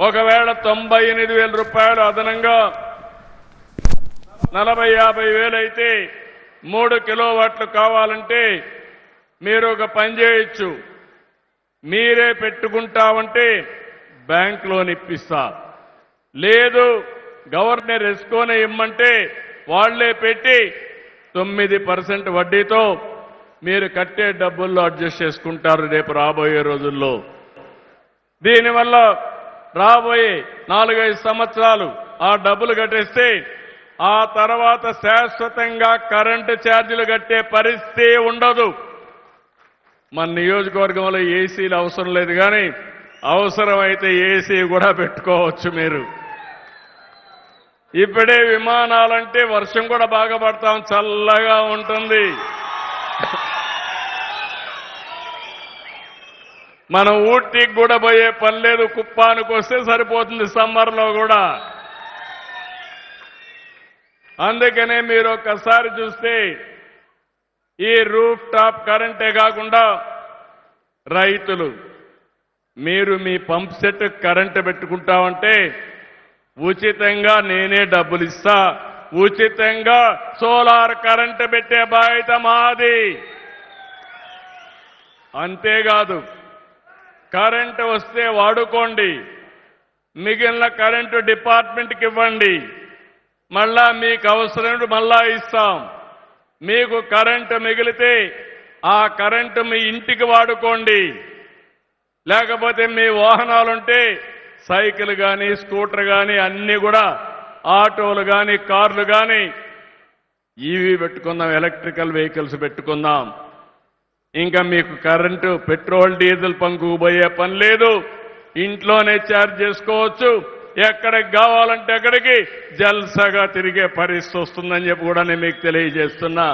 ఒకవేళ 98,000 రూపాయలు అదనంగా 40,000-50,000 అయితే 3 కిలోవాట్లు కావాలంటే మీరు ఒక పని చేయొచ్చు. మీరే పెట్టుకుంటామంటే బ్యాంక్ లోన్ ఇప్పిస్తా, లేదు గవర్నర్ ఎస్కోనే ఇమ్మంటే వాళ్లే పెట్టి 9% వడ్డీతో మీరు కట్టే డబ్బుల్లో అడ్జస్ట్ చేసుకుంటారు రేపు రాబోయే రోజుల్లో. దీనివల్ల రాబోయే 4-5 సంవత్సరాలు ఆ డబ్బులు కట్టేస్తే ఆ తర్వాత శాశ్వతంగా కరెంటు ఛార్జీలు కట్టే పరిస్థితి ఉండదు. మన నియోజకవర్గంలో ఏసీలు అవసరం లేదు, కానీ అవసరమైతే ఏసీ కూడా పెట్టుకోవచ్చు మీరు. ఇప్పుడే విమానాలంటే వర్షం కూడా బాగా పడతాం, చల్లగా ఉంటుంది. మనం ఊటీకి కూడా పోయే పని లేదు, కుప్పానికి వస్తే సరిపోతుంది సమ్మర్లో కూడా. అందుకనే మీరు ఒక్కసారి చూస్తే ఈ రూఫ్ టాప్ కరెంటే కాకుండా రైతులు మీరు మీ పంప్ సెట్ కరెంటు పెట్టుకుంటామంటే ఉచితంగా నేనే డబ్బులు ఇస్తా, ఉచితంగా సోలార్ కరెంటు పెట్టే బాధ్యత మాది. అంతేకాదు కరెంటు వస్తే వాడుకోండి, మిగిలిన కరెంటు డిపార్ట్మెంట్కి ఇవ్వండి, మళ్ళా మీకు అవసరం మళ్ళా ఇస్తాం. మీకు కరెంటు మిగిలితే ఆ కరెంటు మీ ఇంటికి వాడుకోండి, లేకపోతే మీ వాహనాలుంటే సైకిల్ కానీ స్కూటర్ కానీ అన్నీ కూడా ఆటోలు కానీ కార్లు కానీ ఈవీ పెట్టుకుందాం, ఎలక్ట్రికల్ వెహికల్స్ పెట్టుకుందాం. ఇంకా మీకు కరెంటు పెట్రోల్ డీజిల్ పంపుకు పోయే పని లేదు, ఇంట్లోనే ఛార్జ్ చేసుకోవచ్చు. ఎక్కడికి కావాలంటే అక్కడికి జల్సాగా తిరిగే పరిస్థితి వస్తుందని చెప్పి కూడా నేను మీకు తెలియజేస్తున్నా.